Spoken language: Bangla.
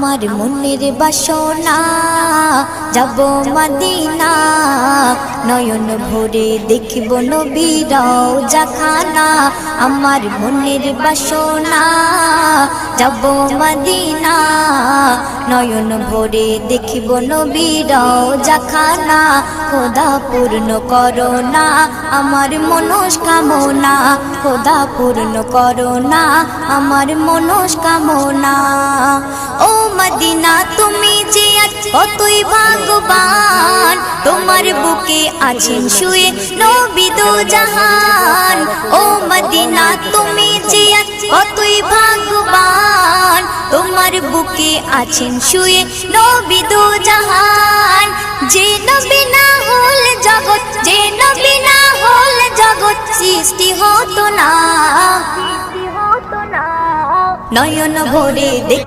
আমার মনের বাসনা যাব মদিনা নয়ন ভরে দেখিব নবীর রওজাখানা আমার মনের বাসনা যাব মদিনা নয়ন ভরে দেখিব নবীর রওজাখানা খোদা পূর্ণ করো না আমার মনস্কামনা খোদা পূর্ণ করো না আমার মনস্কামনা ও মদিনা তুমি যে কতই ভাগ্যবান তোমার বুকে আছেন শুয়ে নবী দো জাহান ও মদিনা তুমি যে কতই ভাগ্যবান তোমার বুকে আছেন শুয়ে নবী দো জাহান যে নবী না হল জগৎ যে নবী না হল জগৎ সৃষ্টি হতো না নয়ন ভরে দেখ